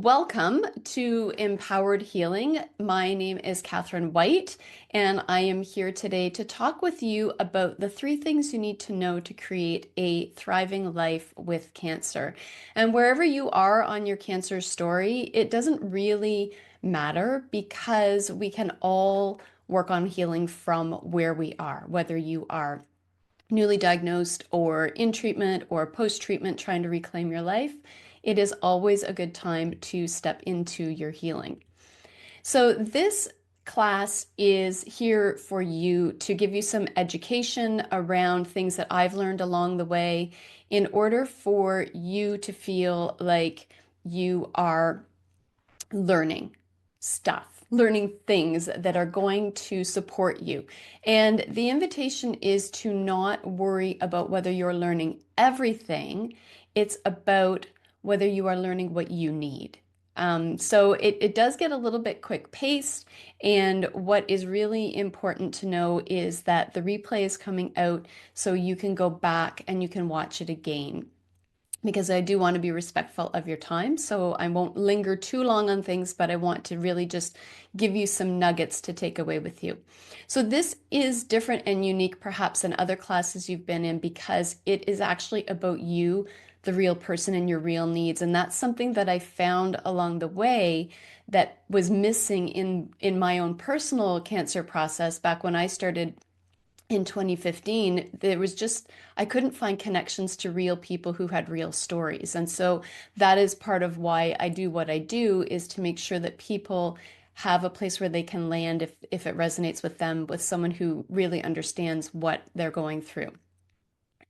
welcome to Empowered Healing. My name is Catherine White, and I am here today to talk with you about the 3 things you need to know to create a thriving life with cancer. And wherever you are on your cancer story, it doesn't really matter because we can all work on healing from where we are, whether you are newly diagnosed or in treatment or post-treatment trying to reclaim your life. It is always a good time to step into your healing. So this class is here for you to give you some education around things that I've learned along the way in order for you to feel like you are learning stuff, learning things that are going to support you. And the invitation is to not worry about whether you're learning everything. It's about whether you are learning what you need. So it does get a little bit quick paced. And what is really important to know is that the replay is coming out so you can go back and you can watch it again, because I do want to be respectful of your time. So I won't linger too long on things, but I want to really just give you some nuggets to take away with you. So this is different and unique perhaps than other classes you've been in because it is actually about you, the real person, and your real needs. And that's something that I found along the way that was missing in my own personal cancer process back when I started in 2015. There was just, I couldn't find connections to real people who had real stories. And so that is part of why I do what I do, is to make sure that people have a place where they can land if it resonates with them, with someone who really understands what they're going through.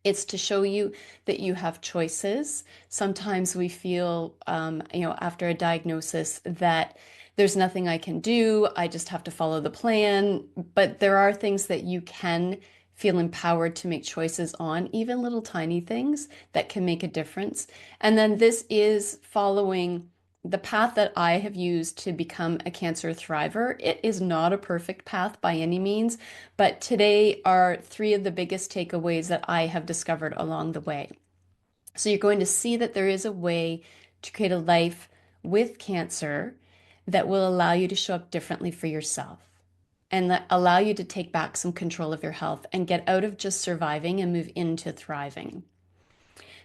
It's to show you that you have choices. Sometimes we feel, after a diagnosis that there's nothing I can do. I just have to follow the plan. But there are things that you can feel empowered to make choices on, even little tiny things that can make a difference. And then this is following the path that I have used to become a cancer thriver. It is not a perfect path by any means, but today are 3 of the biggest takeaways that I have discovered along the way. So you're going to see that there is a way to create a life with cancer that will allow you to show up differently for yourself and that allow you to take back some control of your health and get out of just surviving and move into thriving.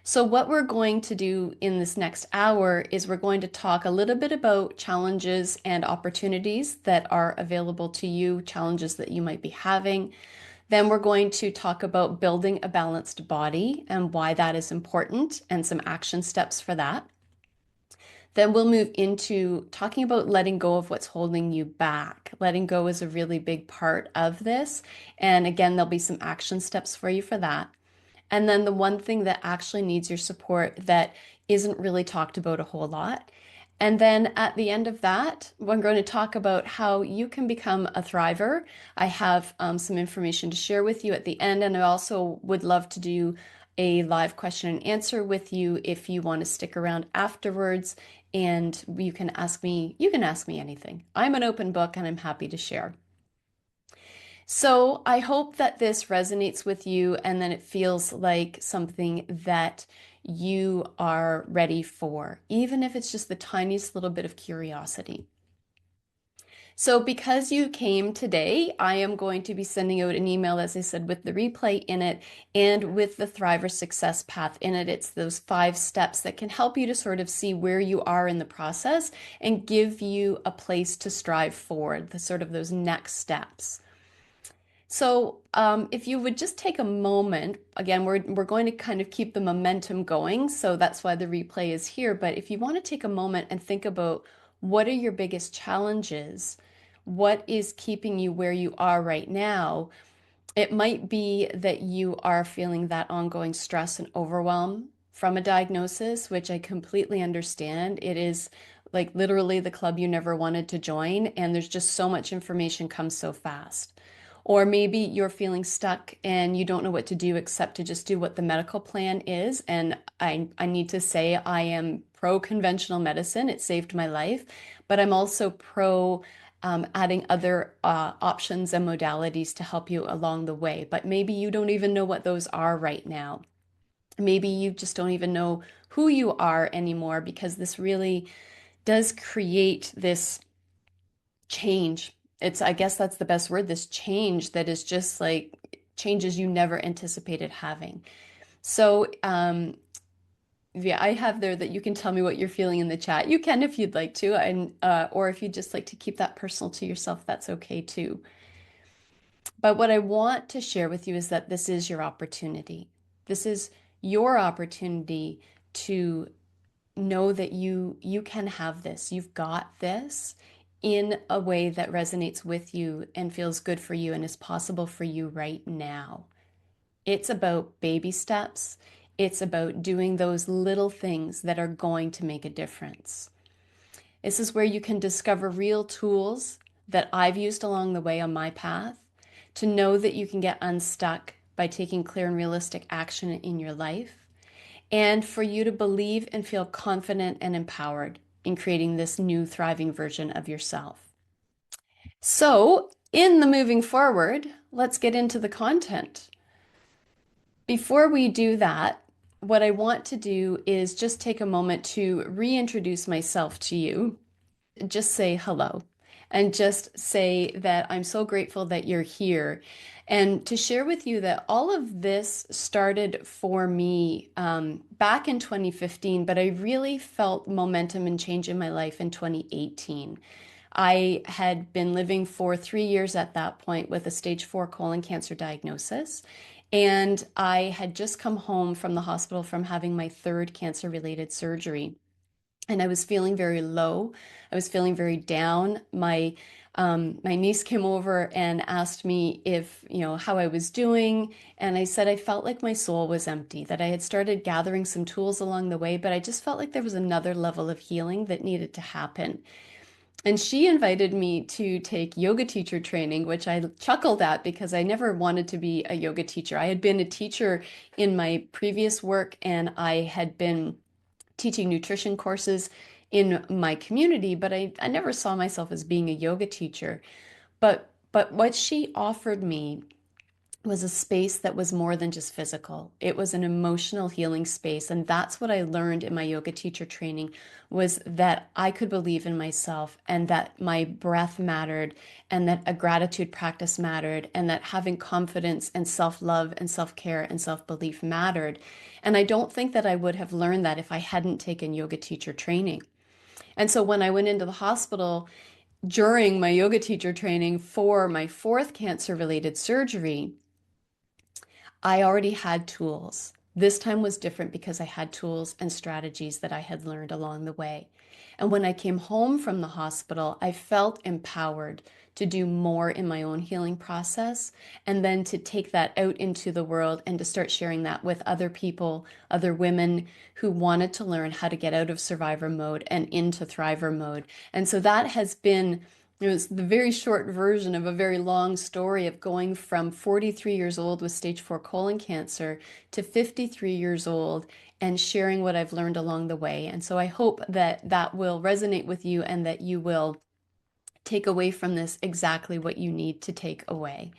So what we're going to do in this next hour is we're going to talk a little bit about challenges and opportunities that are available to you, challenges that you might be having. Then we're going to talk about building a balanced body and why that is important and some action steps for that. Then we'll move into talking about letting go of what's holding you back. Letting go is a really big part of this. And again, there'll be some action steps for you for that. And then the one thing that actually needs your support that isn't really talked about a whole lot. And then at the end of that, we're going to talk about how you can become a thriver. I have some information to share with you at the end, and I also would love to do a live question and answer with you if you want to stick around afterwards, and you can ask me anything. I'm an open book and I'm happy to share. So I hope that this resonates with you and then it feels like something that you are ready for, even if it's just the tiniest little bit of curiosity. So because you came today, I am going to be sending out an email, as I said, with the replay in it and with the Thriver Success Path in it. It's those 5 steps that can help you to sort of see where you are in the process and give you a place to strive for, the sort of those next steps. So if you would just take a moment, again, we're going to kind of keep the momentum going, so that's why the replay is here. But if you want to take a moment and think about what are your biggest challenges, what is keeping you where you are right now, it might be that you are feeling that ongoing stress and overwhelm from a diagnosis, which I completely understand. It is like literally the club you never wanted to join, and there's just so much information comes so fast. Or maybe you're feeling stuck and you don't know what to do except to just do what the medical plan is. And I need to say I am pro conventional medicine. It saved my life, but I'm also pro adding other options and modalities to help you along the way. But maybe you don't even know what those are right now. Maybe you just don't even know who you are anymore, because this really does create this change. I guess that's the best word, this change that is just like changes you never anticipated having. So, yeah, I have there that you can tell me what you're feeling in the chat. You can if you'd like to, and or if you'd just like to keep that personal to yourself, that's okay too. But what I want to share with you is that this is your opportunity. This is your opportunity to know that you can have this. You've got this in a way that resonates with you and feels good for you and is possible for you right now. It's about baby steps. It's about doing those little things that are going to make a difference. This is where you can discover real tools that I've used along the way on my path to know that you can get unstuck by taking clear and realistic action in your life, and for you to believe and feel confident and empowered in creating this new thriving version of yourself. So, in the moving forward, let's get into the content. Before we do that, what I want to do is just take a moment to reintroduce myself to you. Just say hello and just say that I'm so grateful that you're here. And to share with you that all of this started for me back in 2015, but I really felt momentum and change in my life in 2018. I had been living for 3 years at that point with a stage 4 colon cancer diagnosis. And I had just come home from the hospital from having my third cancer-related surgery. And I was feeling very low. I was feeling very down. My niece came over and asked me if, how I was doing. And I said I felt like my soul was empty, that I had started gathering some tools along the way, but I just felt like there was another level of healing that needed to happen. And she invited me to take yoga teacher training, which I chuckled at because I never wanted to be a yoga teacher. I had been a teacher in my previous work, and I had been teaching nutrition courses in my community, but I never saw myself as being a yoga teacher. But what she offered me was a space that was more than just physical. It was an emotional healing space. And that's what I learned in my yoga teacher training, was that I could believe in myself, and that my breath mattered, and that a gratitude practice mattered, and that having confidence and self-love and self-care and self-belief mattered. And I don't think that I would have learned that if I hadn't taken yoga teacher training. And so when I went into the hospital during my yoga teacher training for my fourth cancer-related surgery, I already had tools. This time was different because I had tools and strategies that I had learned along the way. And when I came home from the hospital, I felt empowered to do more in my own healing process, and then to take that out into the world and to start sharing that with other people, other women who wanted to learn how to get out of survivor mode and into thriver mode. And so that has been, it was the very short version of a very long story of going from 43 years old with stage 4 colon cancer to 53 years old, and sharing what I've learned along the way. And so I hope that that will resonate with you, and that you will take away from this exactly what you need to take away.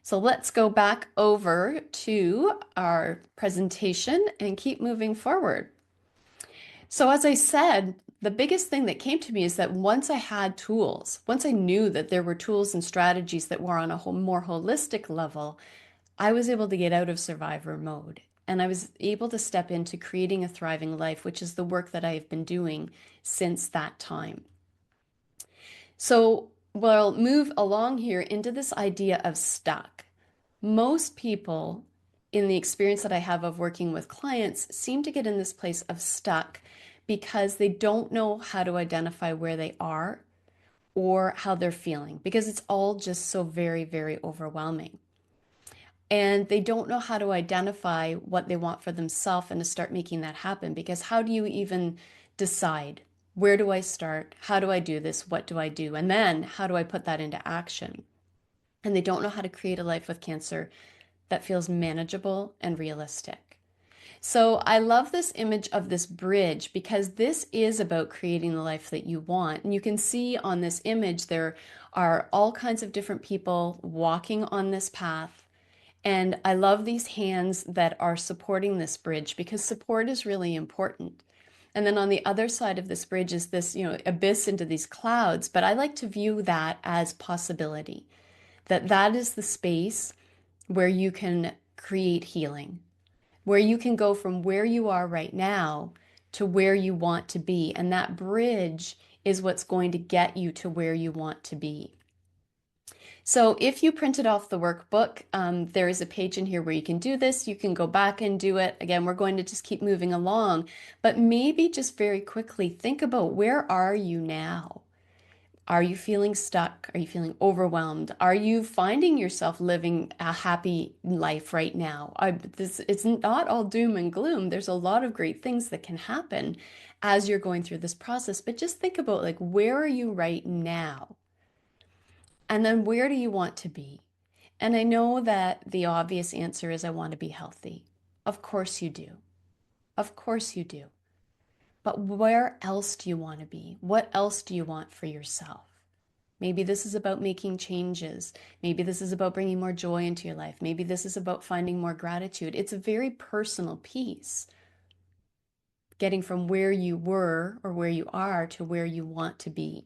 So let's go back over to our presentation and keep moving forward. So as I said, the biggest thing that came to me is that once I had tools, once I knew that there were tools and strategies that were on a more holistic level, I was able to get out of survivor mode. And I was able to step into creating a thriving life, which is the work that I have been doing since that time. So we'll move along here into this idea of stuck. Most people, in the experience that I have of working with clients, seem to get in this place of stuck because they don't know how to identify where they are or how they're feeling, because it's all just so very, very overwhelming. And they don't know how to identify what they want for themselves and to start making that happen, because how do you even decide? Where do I start? How do I do this? What do I do? And then how do I put that into action? And they don't know how to create a life with cancer that feels manageable and realistic. So I love this image of this bridge, because this is about creating the life that you want. And you can see on this image, there are all kinds of different people walking on this path. And I love these hands that are supporting this bridge, because support is really important. And then on the other side of this bridge is this, abyss into these clouds. But I like to view that as possibility, that that is the space where you can create healing, where you can go from where you are right now to where you want to be. And that bridge is what's going to get you to where you want to be. So if you printed off the workbook, there is a page in here where you can do this. You can go back and do it. Again, we're going to just keep moving along, but maybe just very quickly think about, where are you now? Are you feeling stuck? Are you feeling overwhelmed? Are you finding yourself living a happy life right now? It's not all doom and gloom. There's a lot of great things that can happen as you're going through this process, but just think about, like, where are you right now? And then where do you want to be? And I know that the obvious answer is, I want to be healthy. Of course you do. Of course you do. But where else do you want to be? What else do you want for yourself? Maybe this is about making changes. Maybe this is about bringing more joy into your life. Maybe this is about finding more gratitude. It's a very personal piece, getting from where you were or where you are to where you want to be.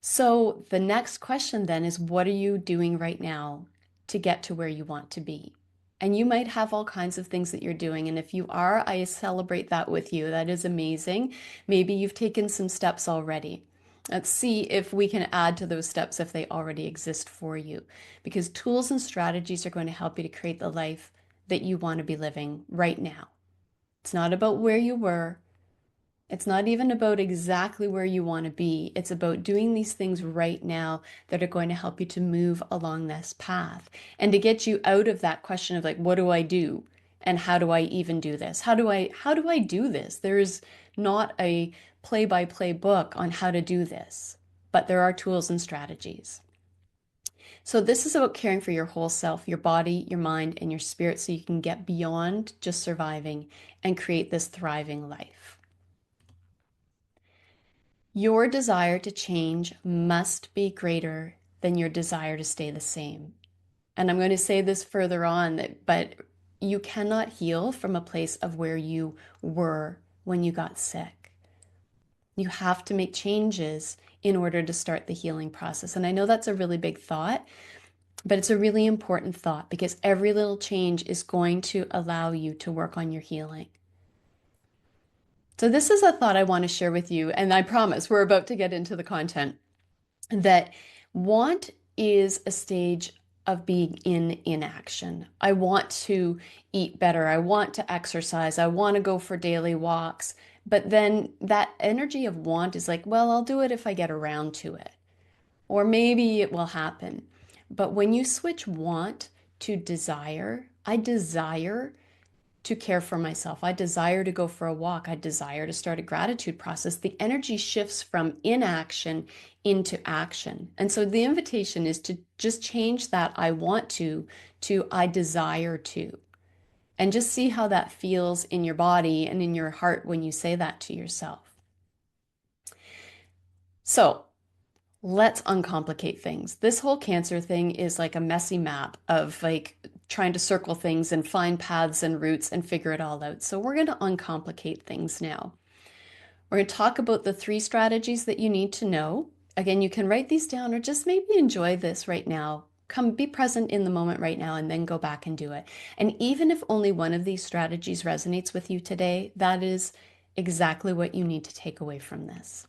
So the next question then is, what are you doing right now to get to where you want to be? And you might have all kinds of things that you're doing. And if you are, I celebrate that with you. That is amazing. Maybe you've taken some steps already. Let's see if we can add to those steps if they already exist for you. Because tools and strategies are going to help you to create the life that you want to be living right now. It's not about where you were. It's not even about exactly where you want to be. It's about doing these things right now that are going to help you to move along this path and to get you out of that question of, like, what do I do? And how do I even do this? How do I do this? There is not a play-by-play book on how to do this, but there are tools and strategies. So this is about caring for your whole self, your body, your mind, and your spirit, so you can get beyond just surviving and create this thriving life. Your desire to change must be greater than your desire to stay the same. And I'm going to say this further on, but you cannot heal from a place of where you were when you got sick. You have to make changes in order to start the healing process. And I know that's a really big thought, but it's a really important thought, because every little change is going to allow you to work on your healing. So this is a thought I want to share with you, and I promise we're about to get into the content, that want is a stage of being in inaction. I want to eat better. I want to exercise. I want to go for daily walks. But then that energy of want is like, well, I'll do it if I get around to it, or maybe it will happen. But when you switch want to desire, I desire to care for myself. I desire to go for a walk. I desire to start a gratitude process. The energy shifts from inaction into action. And so the invitation is to just change that I want to I desire to. And just see how that feels in your body and in your heart when you say that to yourself. So let's uncomplicate things. This whole cancer thing is like a messy map of, like, trying to circle things and find paths and routes and figure it all out. So we're going to uncomplicate things now. We're going to talk about the 3 strategies that you need to know. Again, you can write these down or just maybe enjoy this right now. Come be present in the moment right now and then go back and do it. And even if only one of these strategies resonates with you today, that is exactly what you need to take away from this.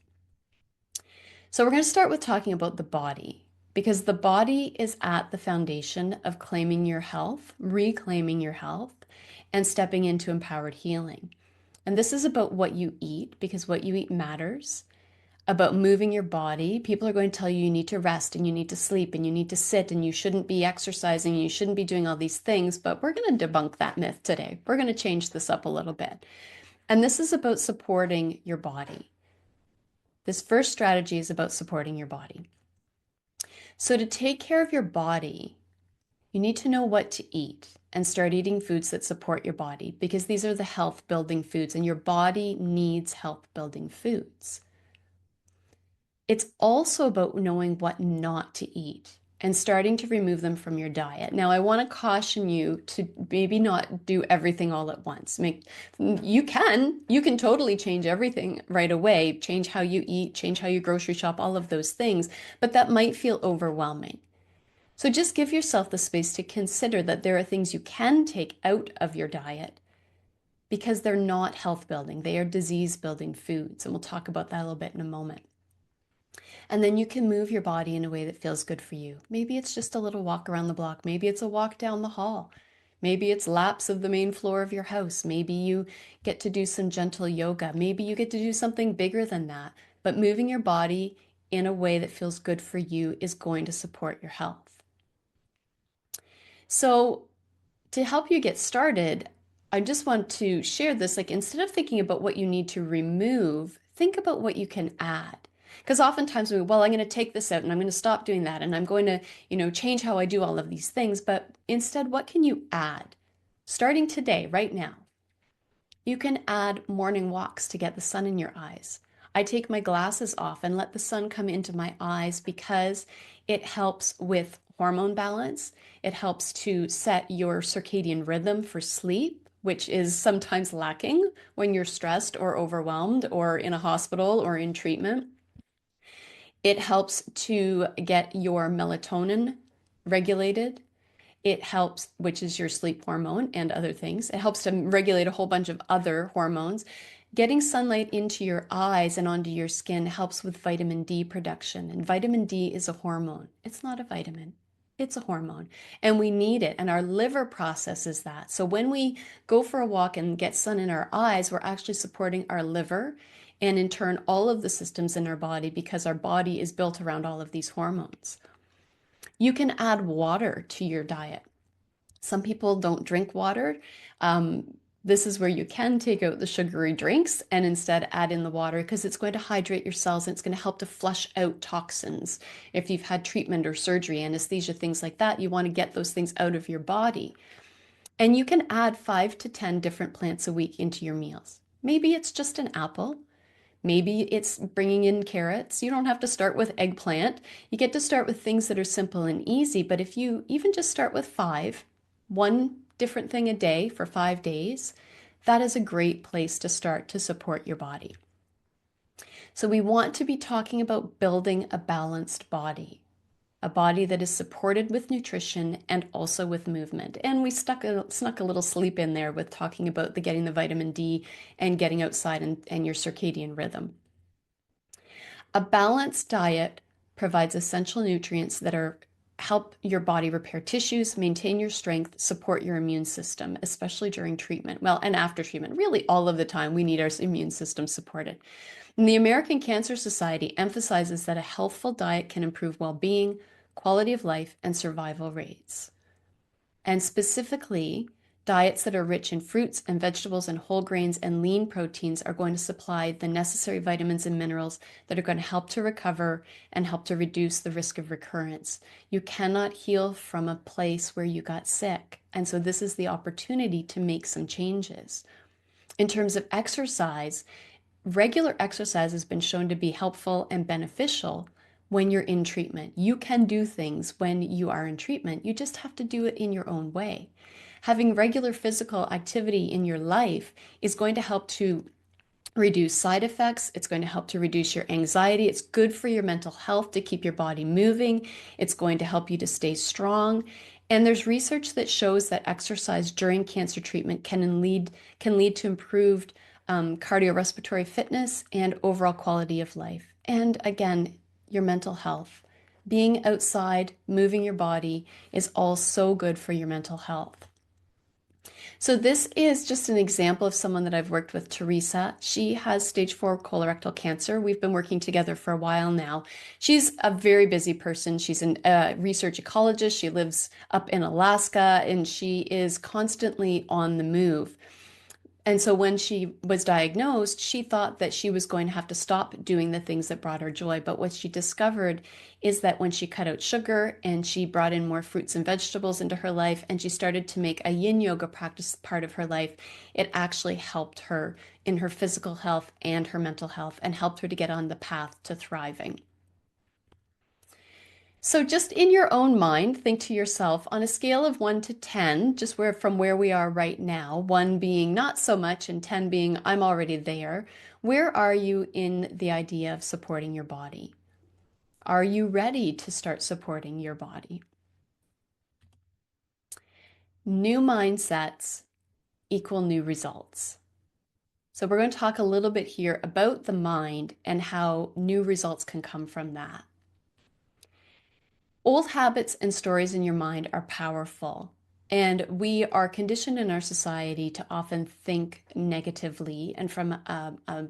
So we're going to start with talking about the body, because the body is at the foundation of claiming your health, reclaiming your health, and stepping into empowered healing. And this is about what you eat, because what you eat matters, about moving your body. People are going to tell you need to rest and you need to sleep and you need to sit and you shouldn't be exercising and you shouldn't be doing all these things, but we're going to debunk that myth today. We're going to change this up a little bit. And this is about supporting your body. This first strategy is about supporting your body. So to take care of your body, you need to know what to eat and start eating foods that support your body, because these are the health building foods and your body needs health building foods. It's also about knowing what not to eat and starting to remove them from your diet. Now, I want to caution you to maybe not do everything all at once. You can totally change everything right away, change how you eat, change how you grocery shop, all of those things, but that might feel overwhelming. So just give yourself the space to consider that there are things you can take out of your diet because they're not health building, they are disease building foods. And we'll talk about that a little bit in a moment. And then you can move your body in a way that feels good for you. Maybe it's just a little walk around the block. Maybe it's a walk down the hall. Maybe it's laps of the main floor of your house. Maybe you get to do some gentle yoga. Maybe you get to do something bigger than that. But moving your body in a way that feels good for you is going to support your health. So, to help you get started, I just want to share this. Like, instead of thinking about what you need to remove, think about what you can add. Because oftentimes I'm going to take this out and I'm going to stop doing that and I'm going to, change how I do all of these things. But instead, what can you add? Starting today, right now, you can add morning walks to get the sun in your eyes. I take my glasses off and let the sun come into my eyes because it helps with hormone balance. It helps to set your circadian rhythm for sleep, which is sometimes lacking when you're stressed or overwhelmed or in a hospital or in treatment. It helps to get your melatonin regulated. It helps, which is your sleep hormone and other things. It helps to regulate a whole bunch of other hormones. Getting sunlight into your eyes and onto your skin helps with vitamin D production. And vitamin D is a hormone. It's not a vitamin. It's a hormone. And we need it. And our liver processes that. So when we go for a walk and get sun in our eyes, we're actually supporting our liver and in turn all of the systems in our body because our body is built around all of these hormones. You can add water to your diet. Some people don't drink water. This is where you can take out the sugary drinks and instead add in the water because it's going to hydrate your cells and it's going to help to flush out toxins. If you've had treatment or surgery, anesthesia, things like that, you want to get those things out of your body. And you can add 5 to 10 different plants a week into your meals. Maybe it's just an apple. Maybe it's bringing in carrots. You don't have to start with eggplant. You get to start with things that are simple and easy. But if you even just start with 5, one different thing a day for 5 days, that is a great place to start to support your body. So we want to be talking about building a balanced body, a body that is supported with nutrition and also with movement. And we snuck a little sleep in there with talking about getting the vitamin D and getting outside and your circadian rhythm. A balanced diet provides essential nutrients that help your body repair tissues, maintain your strength, support your immune system, especially during treatment. Well, and after treatment, really all of the time we need our immune system supported. And the American Cancer Society emphasizes that a healthful diet can improve well-being, quality of life, and survival rates. And specifically, diets that are rich in fruits and vegetables and whole grains and lean proteins are going to supply the necessary vitamins and minerals that are going to help to recover and help to reduce the risk of recurrence. You cannot heal from a place where you got sick. And so this is the opportunity to make some changes. In terms of exercise, regular exercise has been shown to be helpful and beneficial when you're in treatment. You can do things when you are in treatment. You just have to do it in your own way. Having regular physical activity in your life is going to help to reduce side effects. It's going to help to reduce your anxiety. It's good for your mental health to keep your body moving. It's going to help you to stay strong. And there's research that shows that exercise during cancer treatment can lead to improved cardiorespiratory fitness and overall quality of life. And again, your mental health. Being outside, moving your body is all so good for your mental health. So this is just an example of someone that I've worked with, Teresa. She has stage 4 colorectal cancer. We've been working together for a while now. She's a very busy person. She's a research ecologist. She lives up in Alaska and she is constantly on the move. And so when she was diagnosed, she thought that she was going to have to stop doing the things that brought her joy. But what she discovered is that when she cut out sugar and she brought in more fruits and vegetables into her life and she started to make a yin yoga practice part of her life, it actually helped her in her physical health and her mental health and helped her to get on the path to thriving. So just in your own mind, think to yourself on a scale of 1 to 10, just from where we are right now, 1 being not so much and 10 being I'm already there, where are you in the idea of supporting your body? Are you ready to start supporting your body? New mindsets equal new results. So we're going to talk a little bit here about the mind and how new results can come from that. Old habits and stories in your mind are powerful, and we are conditioned in our society to often think negatively and from a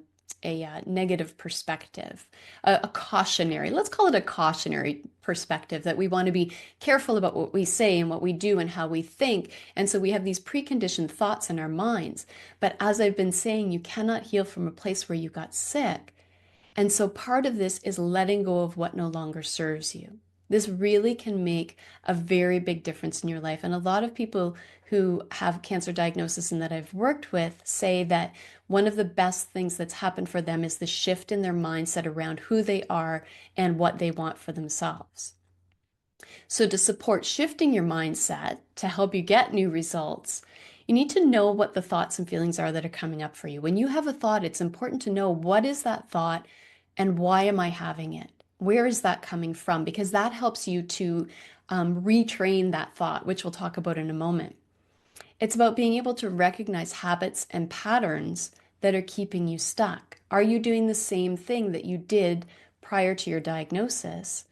negative perspective, a cautionary, let's call it a cautionary perspective, that we want to be careful about what we say and what we do and how we think. And so we have these preconditioned thoughts in our minds. But as I've been saying, you cannot heal from a place where you got sick. And so part of this is letting go of what no longer serves you. This really can make a very big difference in your life. And a lot of people who have cancer diagnosis and that I've worked with say that one of the best things that's happened for them is the shift in their mindset around who they are and what they want for themselves. So to support shifting your mindset to help you get new results, you need to know what the thoughts and feelings are that are coming up for you. When you have a thought, it's important to know what is that thought and why am I having it? Where is that coming from? Because that helps you to retrain that thought, which we'll talk about in a moment. It's about being able to recognize habits and patterns that are keeping you stuck. Are you doing the same thing that you did prior to your diagnosis?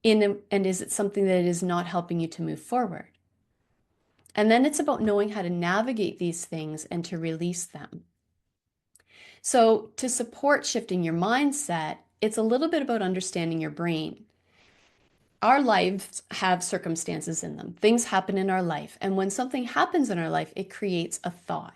And is it something that is not helping you to move forward? And then it's about knowing how to navigate these things and to release them. So to support shifting your mindset, it's a little bit about understanding your brain. Our lives have circumstances in them. Things happen in our life. And when something happens in our life, it creates a thought.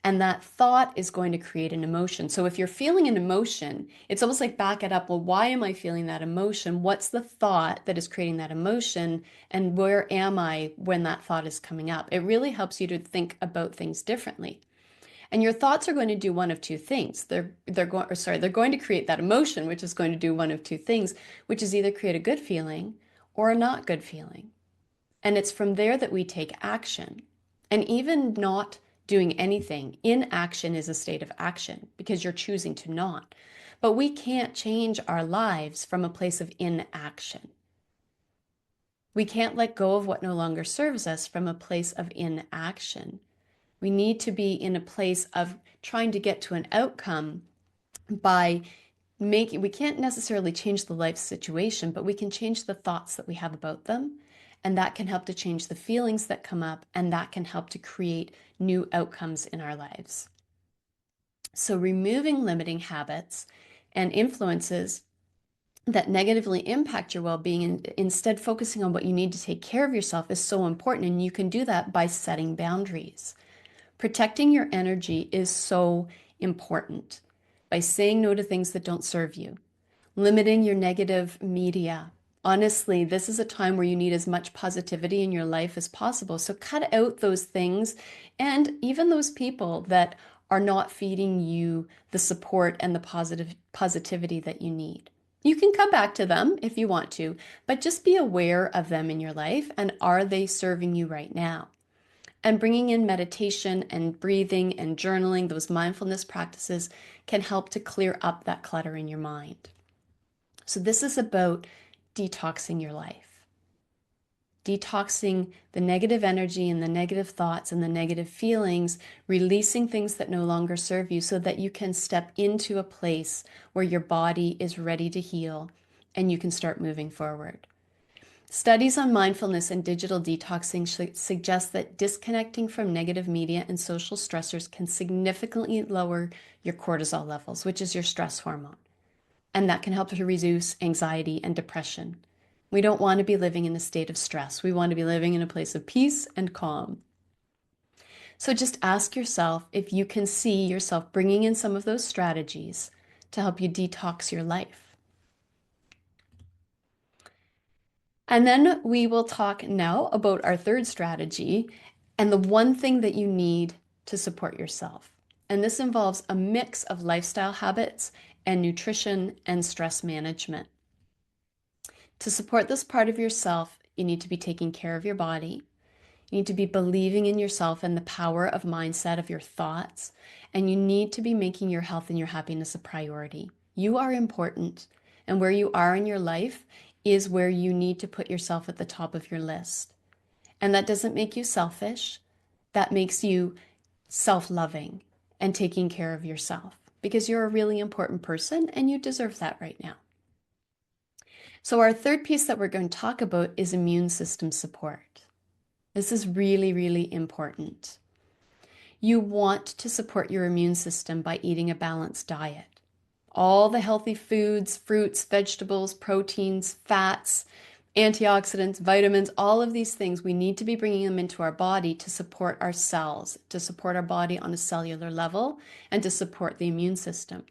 And that thought is going to create an emotion. So if you're feeling an emotion, it's almost like back it up. Well, why am I feeling that emotion? What's the thought that is creating that emotion? And where am I when that thought is coming up? It really helps you to think about things differently. And your thoughts are going to do one of two things. They're going to create that emotion, which is going to do one of two things, which is either create a good feeling or a not good feeling. And it's from there that we take action. And even not doing anything, inaction is a state of action because you're choosing to not. But we can't change our lives from a place of inaction. We can't let go of what no longer serves us from a place of inaction. We need to be in a place of trying to get to an outcome by we can't necessarily change the life situation, but we can change the thoughts that we have about them. And that can help to change the feelings that come up, and that can help to create new outcomes in our lives. So removing limiting habits and influences that negatively impact your well-being and instead focusing on what you need to take care of yourself is so important. And you can do that by setting boundaries. Protecting your energy is so important by saying no to things that don't serve you, limiting your negative media. Honestly, this is a time where you need as much positivity in your life as possible. So cut out those things and even those people that are not feeding you the support and the positivity that you need. You can come back to them if you want to, but just be aware of them in your life and are they serving you right now? And bringing in meditation and breathing and journaling, those mindfulness practices can help to clear up that clutter in your mind. So this is about detoxing your life. Detoxing the negative energy and the negative thoughts and the negative feelings, releasing things that no longer serve you so that you can step into a place where your body is ready to heal and you can start moving forward. Studies on mindfulness and digital detoxing suggest that disconnecting from negative media and social stressors can significantly lower your cortisol levels, which is your stress hormone. And that can help to reduce anxiety and depression. We don't want to be living in a state of stress. We want to be living in a place of peace and calm. So just ask yourself if you can see yourself bringing in some of those strategies to help you detox your life. And then we will talk now about our third strategy and the one thing that you need to support yourself. And this involves a mix of lifestyle habits and nutrition and stress management. To support this part of yourself, you need to be taking care of your body. You need to be believing in yourself and the power of mindset of your thoughts. And you need to be making your health and your happiness a priority. You are important. And where you are in your life is where you need to put yourself at the top of your list. And that doesn't make you selfish. That makes you self-loving and taking care of yourself because you're a really important person and you deserve that right now. So our third piece that we're going to talk about is immune system support. This is really, really important. You want to support your immune system by eating a balanced diet. All the healthy foods, fruits, vegetables, proteins, fats, antioxidants, vitamins, all of these things, we need to be bringing them into our body to support our cells, to support our body on a cellular level, and to support the immune system.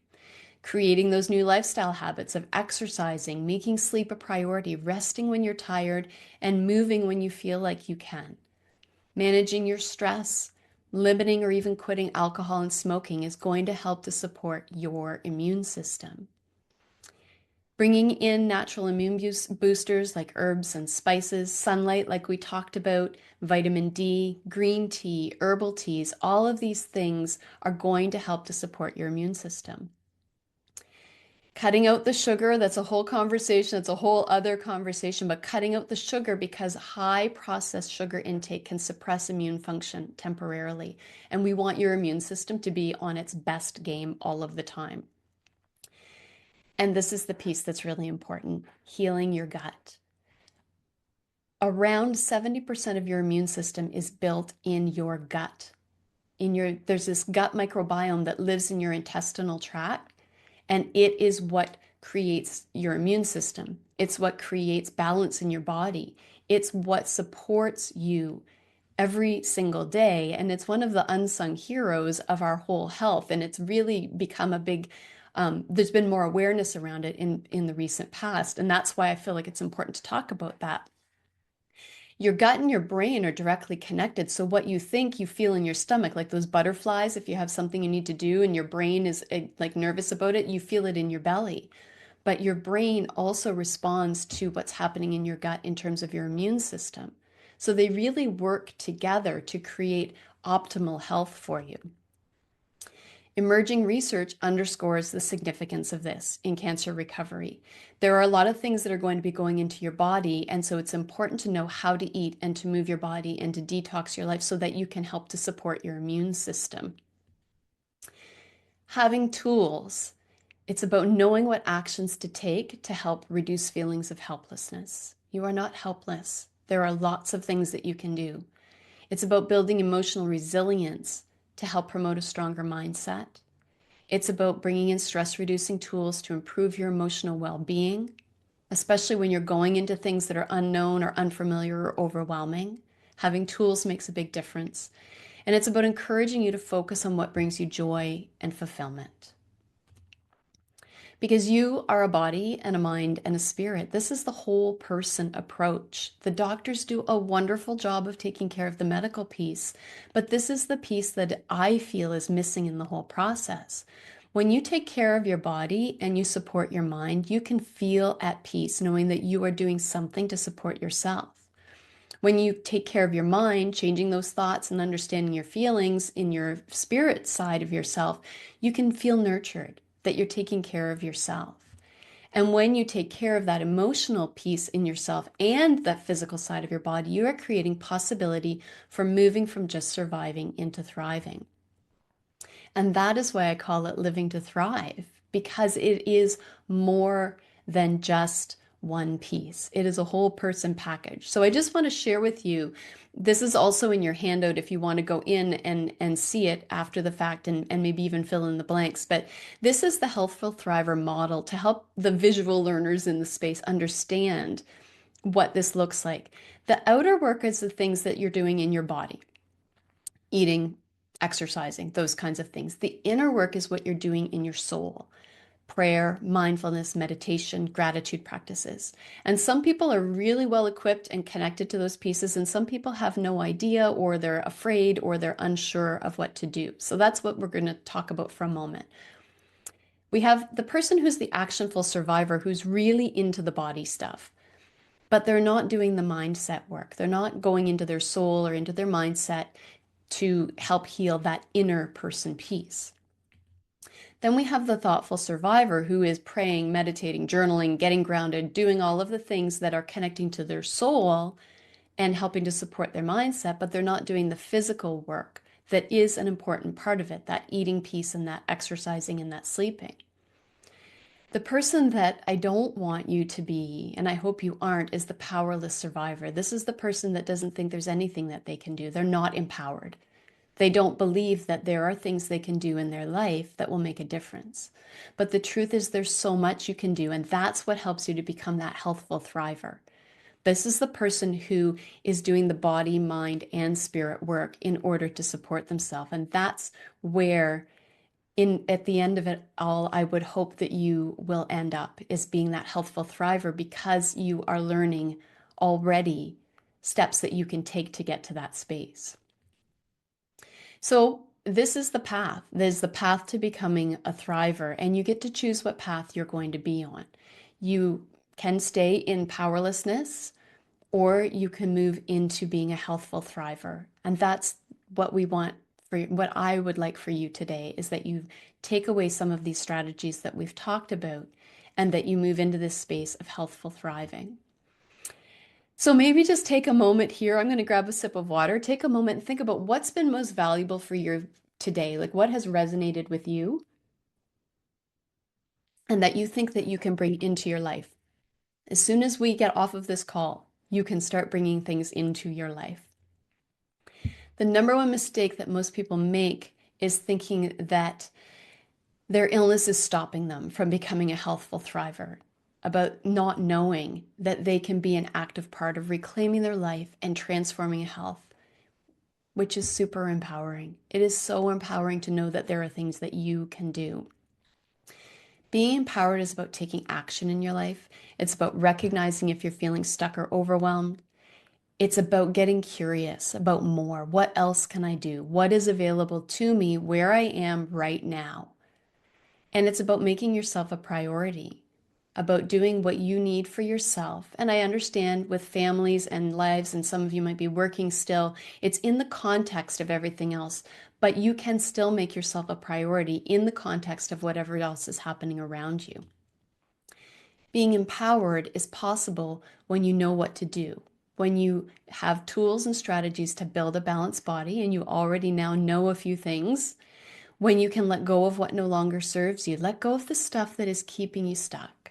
Creating those new lifestyle habits of exercising, making sleep a priority, resting when you're tired, and moving when you feel like you can. Managing your stress, limiting or even quitting alcohol and smoking is going to help to support your immune system. Bringing in natural immune boosters like herbs and spices, sunlight like we talked about, vitamin D, green tea, herbal teas, all of these things are going to help to support your immune system. Cutting out the sugar, that's a whole conversation, that's a whole other conversation, but cutting out the sugar because high processed sugar intake can suppress immune function temporarily. And we want your immune system to be on its best game all of the time. And this is the piece that's really important, healing your gut. Around 70% of your immune system is built in your gut. There's this gut microbiome that lives in your intestinal tract. And it is what creates your immune system. It's what creates balance in your body. It's what supports you every single day. And it's one of the unsung heroes of our whole health. And it's really become a big, there's been more awareness around it in the recent past. And that's why I feel like it's important to talk about that. Your gut and your brain are directly connected. So what you think, you feel in your stomach, like those butterflies, if you have something you need to do and your brain is like nervous about it, you feel it in your belly. But your brain also responds to what's happening in your gut in terms of your immune system. So they really work together to create optimal health for you. Emerging research underscores the significance of this in cancer recovery. There are a lot of things that are going to be going into your body, and so it's important to know how to eat and to move your body and to detox your life so that you can help to support your immune system. Having tools. It's about knowing what actions to take to help reduce feelings of helplessness. You are not helpless. There are lots of things that you can do. It's about building emotional resilience to help promote a stronger mindset. It's about bringing in stress-reducing tools to improve your emotional well-being, especially when you're going into things that are unknown or unfamiliar or overwhelming. Having tools makes a big difference. And it's about encouraging you to focus on what brings you joy and fulfillment. Because you are a body and a mind and a spirit. This is the whole person approach. The doctors do a wonderful job of taking care of the medical piece, but this is the piece that I feel is missing in the whole process. When you take care of your body and you support your mind, you can feel at peace knowing that you are doing something to support yourself. When you take care of your mind, changing those thoughts and understanding your feelings in your spirit side of yourself, you can feel nurtured, that you're taking care of yourself. And when you take care of that emotional piece in yourself and that physical side of your body, you are creating possibility for moving from just surviving into thriving. And that is why I call it living to thrive, because it is more than just one piece. It is a whole person package. So I just want to share with you, this is also in your handout if you want to go in and see it after the fact and maybe even fill in the blanks. But this is the Healthful Thriver model to help the visual learners in the space understand what this looks like. The outer work is the things that you're doing in your body, eating, exercising, those kinds of things. The inner work is what you're doing in your soul. Prayer, mindfulness, meditation, gratitude practices. And some people are really well equipped and connected to those pieces, and some people have no idea, or they're afraid, or they're unsure of what to do. So that's what we're going to talk about for a moment. We have the person who's the actionful survivor who's really into the body stuff. but they're not doing the mindset work. They're not going into their soul or into their mindset to help heal that inner person piece. Then we have the thoughtful survivor who is praying, meditating, journaling, getting grounded, doing all of the things that are connecting to their soul and helping to support their mindset, but they're not doing the physical work that is an important part of it, that eating piece and that exercising and that sleeping. The person that I don't want you to be, and I hope you aren't, is the powerless survivor. This is the person that doesn't think there's anything that they can do. They're not empowered. They don't believe that there are things they can do in their life that will make a difference. But the truth is, there's so much you can do, and that's what helps you to become that healthful thriver. This is the person who is doing the body, mind, and spirit work in order to support themselves. And that's where at the end of it all, I would hope that you will end up is being that healthful thriver because you are learning already steps that you can take to get to that space. So this is the path. There's the path to becoming a thriver, and you get to choose what path you're going to be on. You can stay in powerlessness, or you can move into being a healthful thriver. And that's what we want for what I would like for you today is that you take away some of these strategies that we've talked about and that you move into this space of healthful thriving. So maybe just take a moment here. I'm going to grab a sip of water. Take a moment and think about what's been most valuable for you today. Like what has resonated with you and that you think that you can bring into your life. As soon as we get off of this call, you can start bringing things into your life. The number one mistake that most people make is thinking that their illness is stopping them from becoming a healthful thriver, about not knowing that they can be an active part of reclaiming their life and transforming health, which is super empowering. It is so empowering to know that there are things that you can do. Being empowered is about taking action in your life. It's about recognizing if you're feeling stuck or overwhelmed. It's about getting curious about more. What else can I do? What is available to me where I am right now? And it's about making yourself a priority, about doing what you need for yourself. And I understand with families and lives, and some of you might be working still, it's in the context of everything else, but you can still make yourself a priority in the context of whatever else is happening around you. Being empowered is possible when you know what to do, when you have tools and strategies to build a balanced body, and you already now know a few things, when you can let go of what no longer serves you, let go of the stuff that is keeping you stuck,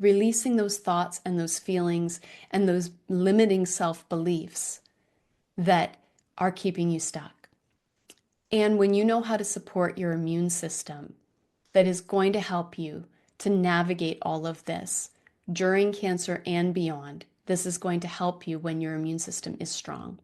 releasing those thoughts and those feelings and those limiting self-beliefs that are keeping you stuck. And when you know how to support your immune system, that is going to help you to navigate all of this during cancer and beyond. This is going to help you when your immune system is strong.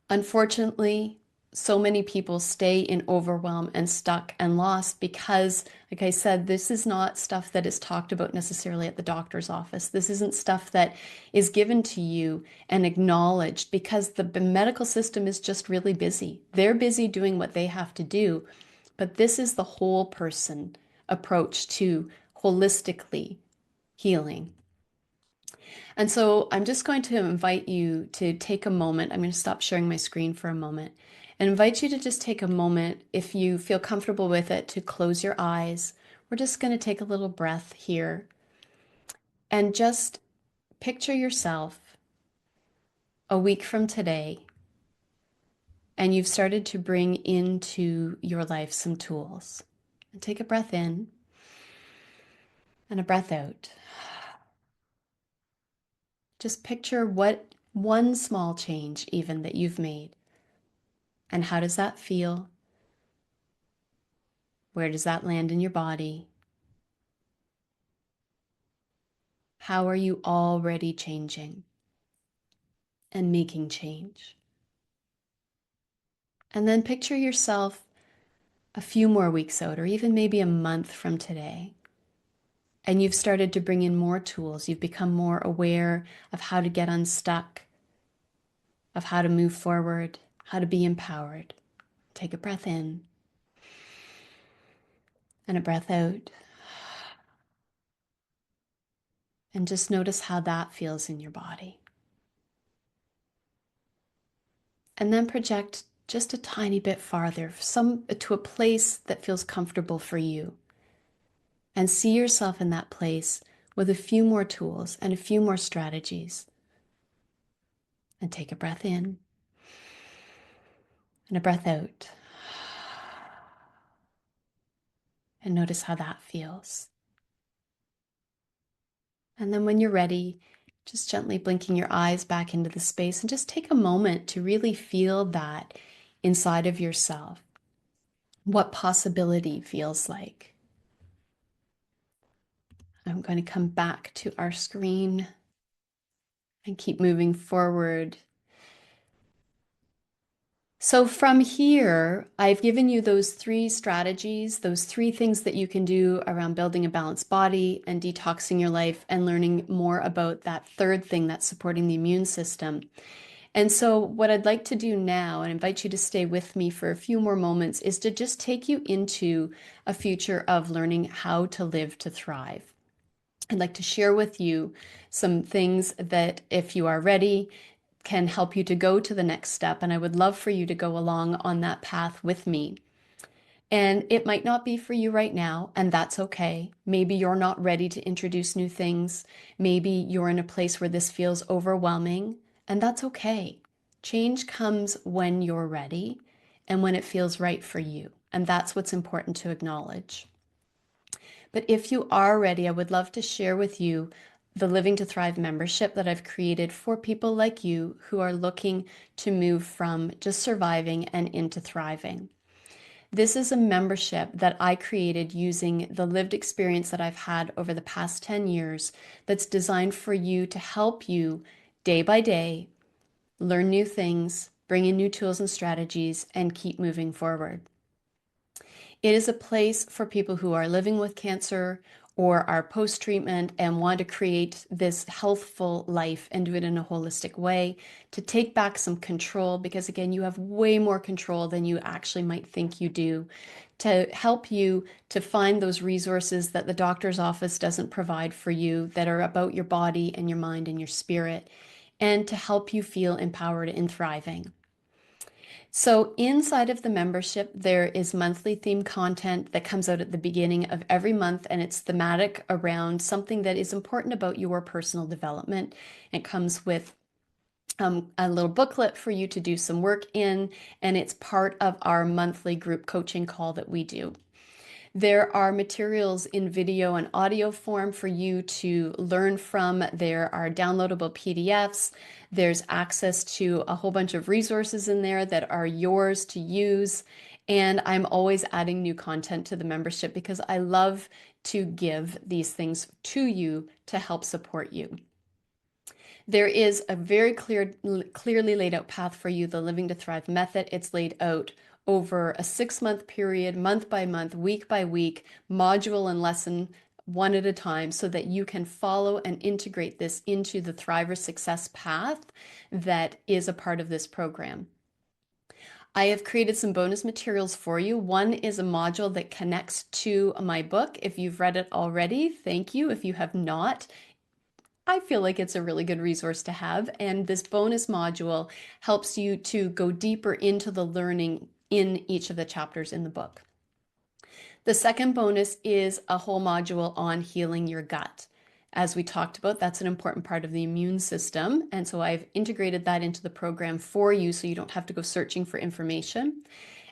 Unfortunately, so many people stay in overwhelm and stuck and lost because, like I said, this is not stuff that is talked about necessarily at the doctor's office. This isn't stuff that is given to you and acknowledged because the medical system is just really busy. They're busy doing what they have to do, but this is the whole person approach to holistically healing. And so I'm just going to invite you to take a moment. I'm going to stop sharing my screen for a moment and invite you to just take a moment, if you feel comfortable with it, to close your eyes. We're just going to take a little breath here and just picture yourself a week from today, and you've started to bring into your life some tools. And take a breath in and a breath out. Just picture what one small change even that you've made. And how does that feel? Where does that land in your body? How are you already changing and making change? And then picture yourself a few more weeks out, or even maybe a month from today. And you've started to bring in more tools. You've become more aware of how to get unstuck, of how to move forward, how to be empowered. Take a breath in and a breath out. And just notice how that feels in your body. And then project just a tiny bit farther, to a place that feels comfortable for you. And see yourself in that place with a few more tools and a few more strategies. And take a breath in and a breath out. And notice how that feels. And then when you're ready, just gently blinking your eyes back into the space and just take a moment to really feel that inside of yourself. What possibility feels like. I'm going to come back to our screen and keep moving forward. So from here, I've given you those 3 strategies, those 3 things that you can do around building a balanced body and detoxing your life and learning more about that third thing that's supporting the immune system. And so what I'd like to do now, and invite you to stay with me for a few more moments, is to just take you into a future of learning how to live to thrive. I'd like to share with you some things that, if you are ready, can help you to go to the next step. And I would love for you to go along on that path with me. And it might not be for you right now, and that's okay. Maybe you're not ready to introduce new things. Maybe you're in a place where this feels overwhelming, and that's okay. Change comes when you're ready and when it feels right for you. And that's what's important to acknowledge. But if you are ready, I would love to share with you the Living to Thrive membership that I've created for people like you who are looking to move from just surviving and into thriving. This is a membership that I created using the lived experience that I've had over the past 10 years that's designed for you to help you day by day learn new things, bring in new tools and strategies, and keep moving forward. It is a place for people who are living with cancer or are post-treatment and want to create this healthful life and do it in a holistic way, to take back some control, because again, you have way more control than you actually might think you do, to help you to find those resources that the doctor's office doesn't provide for you, that are about your body and your mind and your spirit, and to help you feel empowered and thriving. So inside of the membership, there is monthly themed content that comes out at the beginning of every month, and it's thematic around something that is important about your personal development. It comes with a little booklet for you to do some work in, and it's part of our monthly group coaching call that we do. There are materials in video and audio form for you to learn from. There are downloadable PDFs. There's access to a whole bunch of resources in there that are yours to use. And I'm always adding new content to the membership because I love to give these things to you to help support you. There is a very clearly laid out path for you, the Living to Thrive method. It's laid out over a 6-month period, month by month, week by week, module and lesson one at a time, so that you can follow and integrate this into the Thriver Success path that is a part of this program. I have created some bonus materials for you. One is a module that connects to my book. If you've read it already, thank you. If you have not, I feel like it's a really good resource to have, and this bonus module helps you to go deeper into the learning in each of the chapters in the book. The second bonus is a whole module on healing your gut. As we talked about, that's an important part of the immune system, and so I've integrated that into the program for you so you don't have to go searching for information.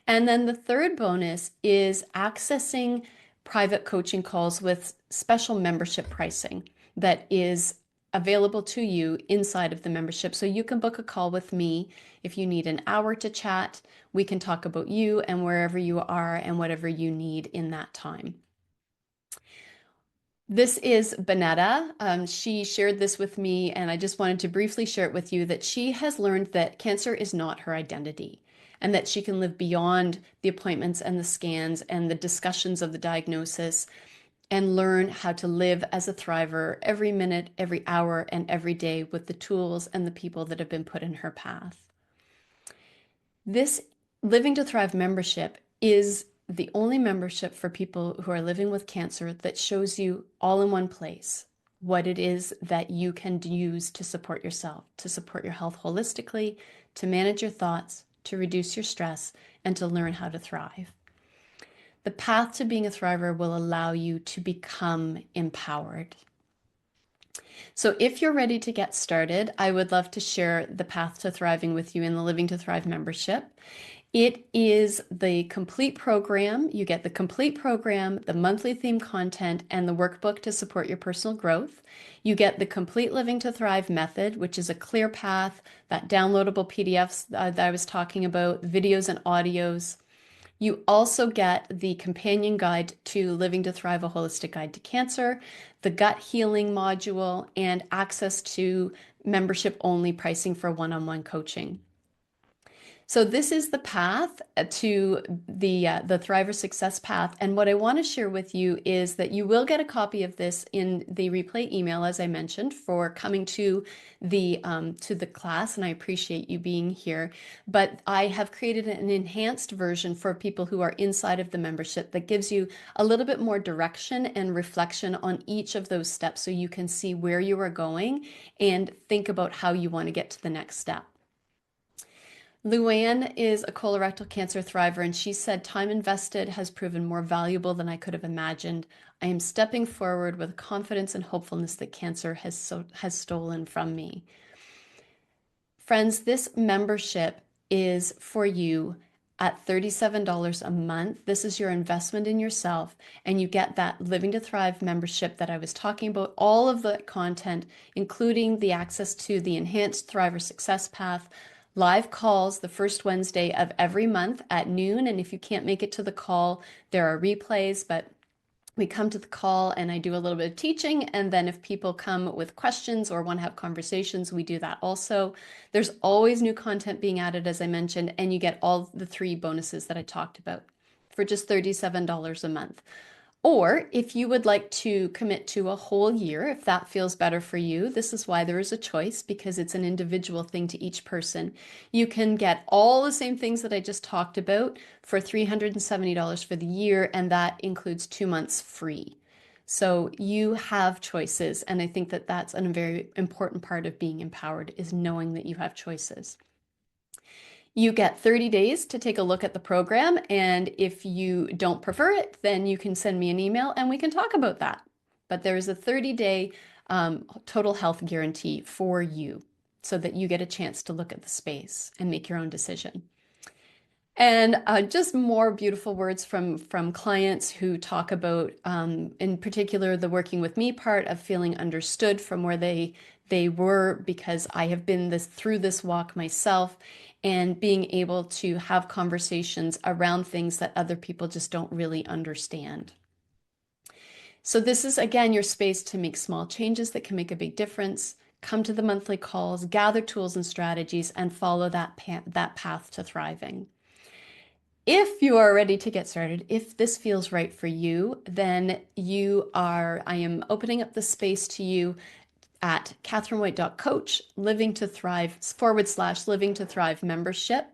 And then the third bonus is accessing private coaching calls with special membership pricing that is available to you inside of the membership. So you can book a call with me if you need an hour to chat. We can talk about you and wherever you are and whatever you need in that time. This is Bonetta. She shared this with me, and I just wanted to briefly share it with you that she has learned that cancer is not her identity, and that she can live beyond the appointments and the scans and the discussions of the diagnosis, and learn how to live as a thriver every minute, every hour, and every day with the tools and the people that have been put in her path. This Living to Thrive membership is the only membership for people who are living with cancer that shows you all in one place what it is that you can use to support yourself, to support your health holistically, to manage your thoughts, to reduce your stress, and to learn how to thrive. The path to being a thriver will allow you to become empowered. So if you're ready to get started, I would love to share the path to thriving with you in the Living to Thrive membership. It is the complete program. You get the complete program, the monthly theme content, and the workbook to support your personal growth. You get the complete Living to Thrive method, which is a clear path, that downloadable PDFs that I was talking about, videos and audios. You also get the companion guide to Living to Thrive, a holistic guide to cancer, the gut healing module, and access to membership only pricing for one-on-one coaching. So this is the path to the Thriver Success path. And what I want to share with you is that you will get a copy of this in the replay email, as I mentioned, for coming to the class. And I appreciate you being here. But I have created an enhanced version for people who are inside of the membership that gives you a little bit more direction and reflection on each of those steps, so you can see where you are going and think about how you want to get to the next step. Luann is a colorectal cancer thriver, and she said, time invested has proven more valuable than I could have imagined. I am stepping forward with confidence and hopefulness that cancer has stolen from me. Friends, this membership is for you at $37 a month. This is your investment in yourself, and you get that Living to Thrive membership that I was talking about, all of the content, including the access to the enhanced Thriver Success Path, live calls the first Wednesday of every month at noon. And if you can't make it to the call, there are replays, but we come to the call and I do a little bit of teaching. And then if people come with questions or want to have conversations, we do that also. There's always new content being added, as I mentioned, and you get all the 3 bonuses that I talked about for just $37 a month. Or if you would like to commit to a whole year, if that feels better for you, this is why there is a choice, because it's an individual thing to each person. You can get all the same things that I just talked about for $370 for the year, and that includes 2 months free. So you have choices, and I think that that's a very important part of being empowered, is knowing that you have choices. You get 30 days to take a look at the program, and if you don't prefer it, then you can send me an email and we can talk about that. But there is a 30-day total health guarantee for you, so that you get a chance to look at the space and make your own decision. And just more beautiful words from clients who talk about, in particular, the working with me part of feeling understood from where they were, because I have been through this walk myself, and being able to have conversations around things that other people just don't really understand. So this is, again, your space to make small changes that can make a big difference. Come to the monthly calls, gather tools and strategies, and follow that path to thriving. If you are ready to get started, if this feels right for you, then I am opening up the space to you at catherinewhite.coach, Living to Thrive / Living to Thrive membership.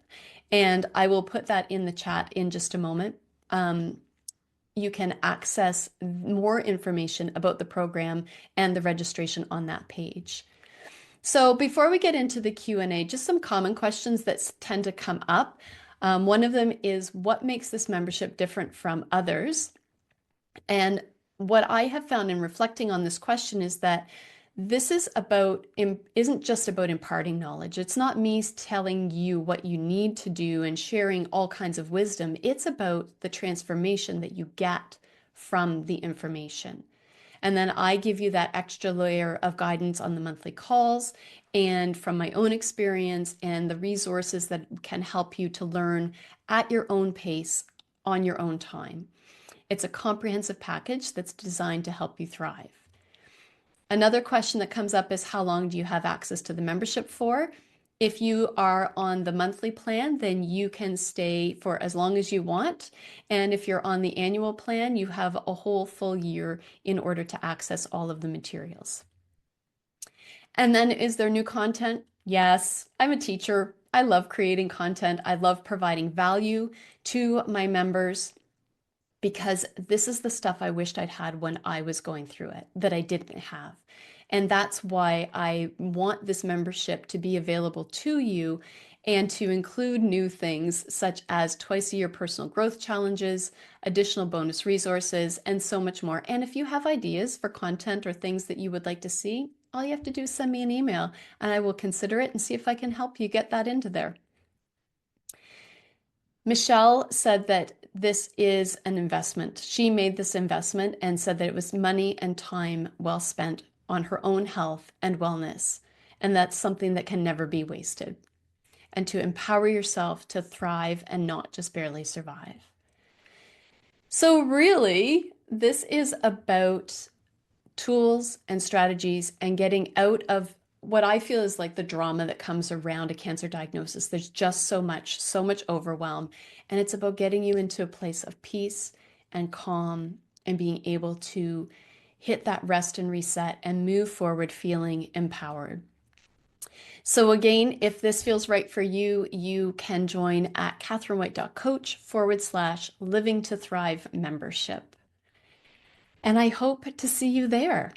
And I will put that in the chat in just a moment. You can access more information about the program and the registration on that page. So before we get into the Q&A, just some common questions that tend to come up. One of them is, what makes this membership different from others? And what I have found in reflecting on this question is that this isn't just about imparting knowledge. It's not me telling you what you need to do and sharing all kinds of wisdom. It's about the transformation that you get from the information. And then I give you that extra layer of guidance on the monthly calls, and from my own experience and the resources that can help you to learn at your own pace on your own time. It's a comprehensive package that's designed to help you thrive. Another question that comes up is, how long do you have access to the membership for? If you are on the monthly plan, then you can stay for as long as you want. And if you're on the annual plan, you have a whole full year in order to access all of the materials. And then, is there new content? Yes, I'm a teacher. I love creating content. I love providing value to my members. because this is the stuff I wished I'd had when I was going through it that I didn't have. And that's why I want this membership to be available to you and to include new things such as twice a year personal growth challenges, additional bonus resources, and so much more. And if you have ideas for content or things that you would like to see, all you have to do is send me an email and I will consider it and see if I can help you get that into there. Michelle said that this is an investment. She made this investment and said that it was money and time well spent on her own health and wellness. And that's something that can never be wasted. And to empower yourself to thrive and not just barely survive. So, really, this is about tools and strategies and getting out of what I feel is like the drama that comes around a cancer diagnosis. There's just so much overwhelm. And it's about getting you into a place of peace and calm and being able to hit that rest and reset and move forward feeling empowered. So again, if this feels right for you, you can join at katherinewhite.coach/living to thrive membership. And I hope to see you there.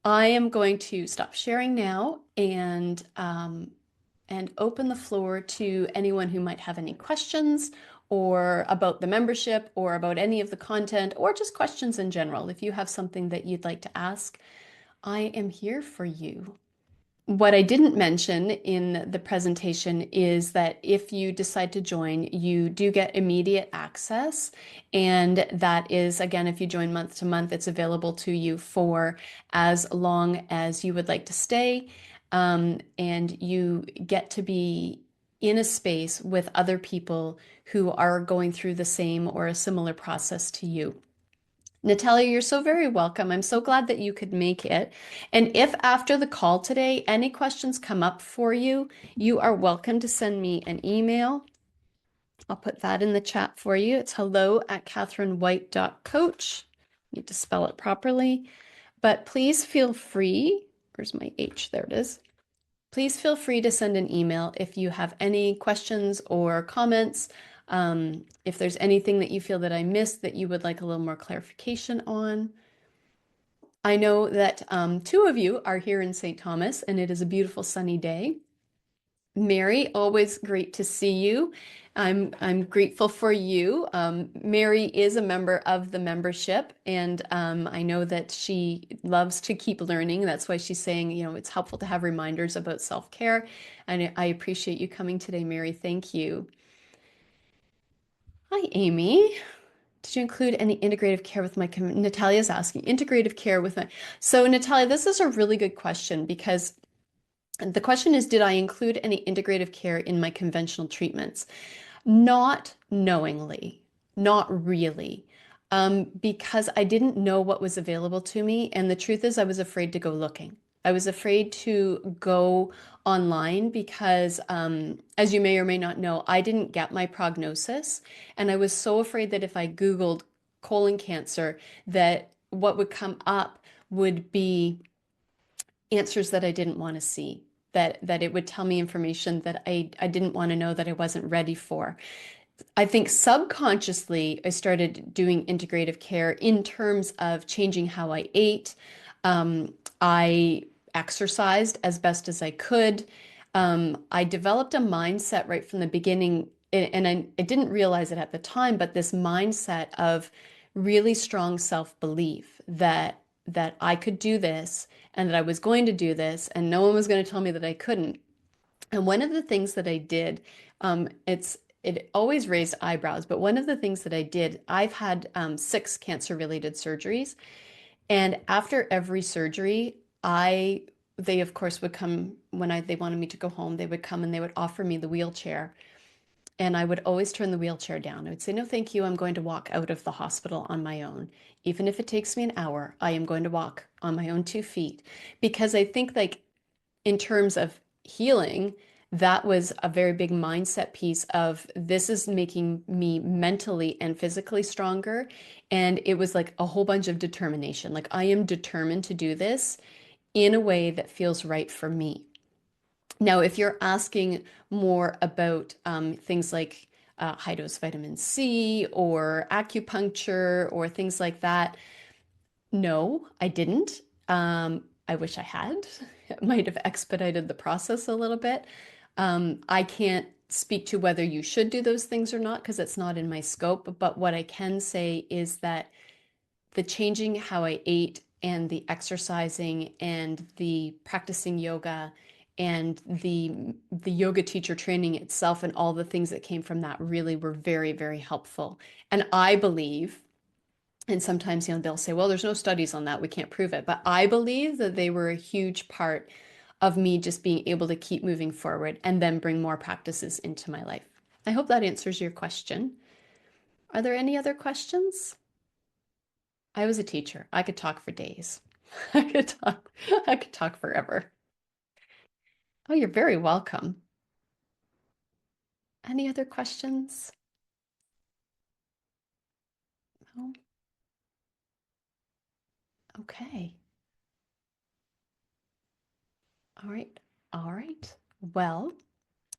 I am going to stop sharing now and open the floor to anyone who might have any questions or about the membership or about any of the content or just questions in general. If you have something that you'd like to ask, I am here for you. What I didn't mention in the presentation is that if you decide to join, you do get immediate access. And that is, again, if you join month to month, it's available to you for as long as you would like to stay. And you get to be in a space with other people who are going through the same or a similar process to you. Natalia, you're so very welcome. I'm so glad that you could make it. And if after the call today, any questions come up for you, you are welcome to send me an email. I'll put that in the chat for you. It's hello@katherinewhite.coach. Need to spell it properly. But please feel free, where's my H? There it is. Please feel free to send an email if you have any questions or comments. If there's anything that you feel that I missed that you would like a little more clarification on. I know that two of you are here in St. Thomas and it is a beautiful sunny day. Mary, always great to see you. I'm grateful for you. Mary is a member of the membership, and I know that she loves to keep learning. That's why she's saying, you know, it's helpful to have reminders about self-care. And I appreciate you coming today, Mary. Thank you. Hi, Amy. Did you include any integrative care with my, Natalia's asking, integrative care with my, so Natalia, this is a really good question because the question is, did I include any integrative care in my conventional treatments? Not knowingly, not really, because I didn't know what was available to me. And the truth is, I was afraid to go looking. I was afraid to go online because, as you may or may not know, I didn't get my prognosis. And I was so afraid that if I Googled colon cancer, that what would come up would be answers that I didn't want to see. That it would tell me information that I didn't want to know, that I wasn't ready for. I think subconsciously I started doing integrative care in terms of changing how I ate. I exercised as best as I could. I developed a mindset right from the beginning, and I didn't realize it at the time, but this mindset of really strong self-belief that I could do this and that I was going to do this and no one was going to tell me that I couldn't. And one of the things that I did, it always raised eyebrows, but one of the things that I did, I've had 6 cancer-related surgeries, and after every surgery, they of course would come when they wanted me to go home. They would come and they would offer me the wheelchair, and I would always turn the wheelchair down. I would say, no, thank you. I'm going to walk out of the hospital on my own. Even if it takes me an hour, I am going to walk on my own 2 feet. Because I think, like, in terms of healing, that was a very big mindset piece of this is making me mentally and physically stronger. And it was like a whole bunch of determination. Like, I am determined to do this in a way that feels right for me. Now, if you're asking more about things like high dose vitamin C or acupuncture or things like that. No, I didn't. I wish I had. It might have expedited the process a little bit. I can't speak to whether you should do those things or not because it's not in my scope. But what I can say is that the changing how I ate and the exercising and the practicing yoga and the yoga teacher training itself and all the things that came from that really were very, very helpful. And I believe, and sometimes, they'll say, well, there's no studies on that. We can't prove it. But I believe that they were a huge part of me just being able to keep moving forward and then bring more practices into my life. I hope that answers your question. Are there any other questions? I was a teacher. I could talk for days. I could talk forever. Oh, you're very welcome. Any other questions? Oh, okay. All right. All right. Well,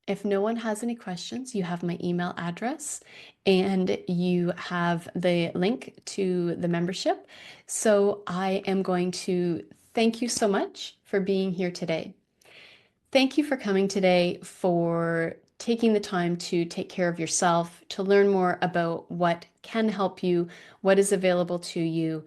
if no one has any questions, you have my email address and you have the link to the membership. So I am going to thank you so much for being here today. Thank you for coming today, for taking the time to take care of yourself, to learn more about what can help you, what is available to you.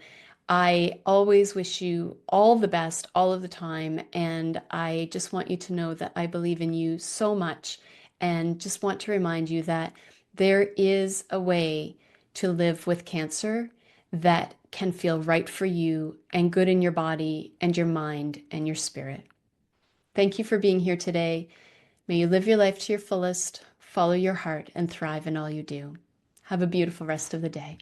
I always wish you all the best all of the time. And I just want you to know that I believe in you so much and just want to remind you that there is a way to live with cancer that can feel right for you and good in your body and your mind and your spirit. Thank you for being here today. May you live your life to your fullest, follow your heart, and thrive in all you do. Have a beautiful rest of the day.